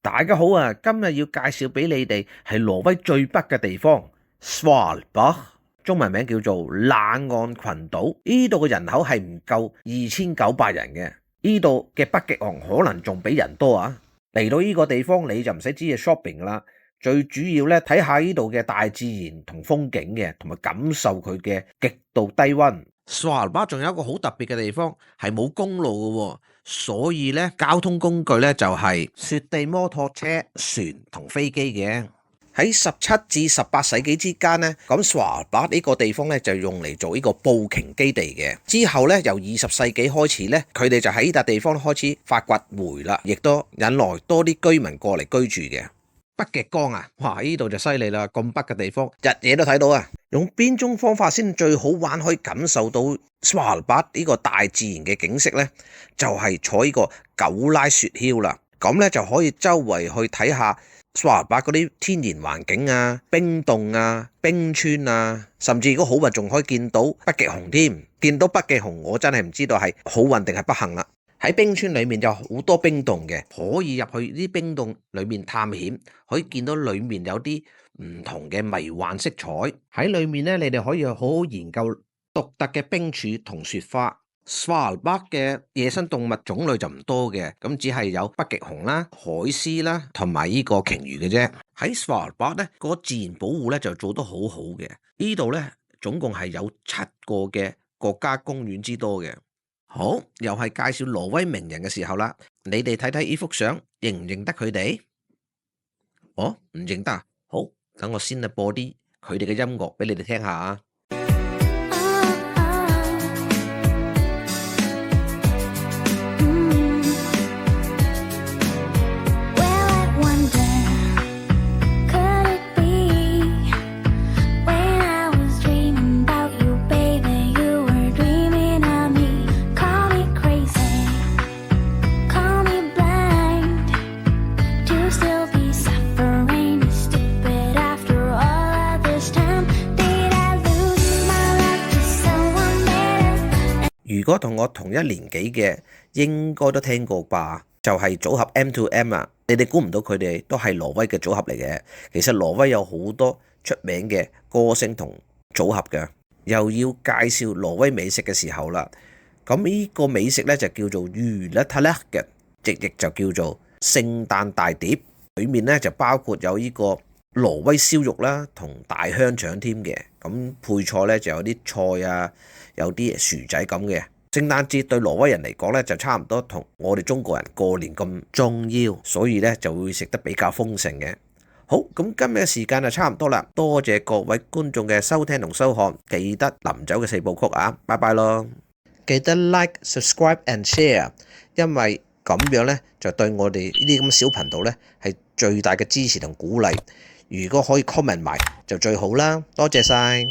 大家好啊！今日要介紹俾你哋係挪威最北嘅地方 Svalbard， 中文名叫做冷岸群島。呢度嘅人口係唔夠2900人嘅，呢度嘅北極熊可能仲比人多啊！嚟到呢個地方你就唔使知係 shopping 噶啦，最主要咧睇下呢度嘅大自然同風景嘅，同埋感受佢嘅極度低溫。Svalbard 仲有一個好特別嘅地方係冇公路嘅，所以咧交通工具咧就係雪地摩托車、船同飛機嘅。喺17至18世紀之間咧，咁 Svalbard 呢個地方咧就用嚟做呢個捕鯨基地嘅。之後咧由20世紀開始咧，佢哋就喺呢笪地方開始發掘煤啦，亦都引來多啲居民過嚟居住嘅。北極光啊，哇！呢度就犀利啦，咁北嘅地方日夜都睇到啊。用邊種方法先最好玩，可以感受到 Svalbard 呢個大自然嘅景色呢？就係坐呢個狗拉雪橇啦。咁咧就可以周圍去睇下 Svalbard 嗰啲天然環境啊、冰洞啊、冰川啊，甚至如果好運仲可以見到北極熊添。見到北極熊，我真係唔知道係好運定係不幸啦。喺冰川裏面有好多冰洞嘅，可以入去啲冰洞裏面探險，可以見到裏面有啲唔同嘅迷幻色彩。喺裏面咧，你哋可以好好研究獨特嘅冰柱同雪花。Svalbard 嘅野生動物種類就唔多嘅，咁只係有北極熊啦、海獅啦，同埋呢個鯨魚嘅啫。喺 Svalbard 咧，個自然保護咧就做得好好嘅。呢度咧總共係有7個嘅國家公園之多嘅。好，又係介紹挪威名人嘅時候啦，你哋睇睇呢幅相，認唔認得佢哋？哦，唔認得啊？好，等我先播啲佢哋嘅音樂俾你哋聽下啊。如果同我同一年紀嘅，應該都聽過吧？就係組合 M2M 啊！你哋估唔到佢哋都係挪威嘅組合嚟嘅。其實挪威有好多出名嘅歌星同組合嘅。又要介紹挪威美食嘅時候啦，咁呢個美食咧就叫做 Juletallerken 嘅，直譯就叫做聖誕大碟。裡面咧就包括有呢個挪威燒肉啦，同大香腸添嘅。咁配菜咧就有啲菜啊，有啲薯仔咁嘅。聖誕節對挪威人嚟講咧就差唔多同我哋中國人過年咁重要，所以咧就會食得比較豐盛嘅。好，咁今日嘅時間就差唔多啦，多謝各位觀眾嘅收聽同收看，記得臨走嘅4部曲啊，拜拜咯！記得 like、subscribe and share， 因為咁樣咧就對我哋呢啲咁小頻道咧係最大嘅支持同鼓勵。如果可以 comment 埋就最好啦，多謝晒。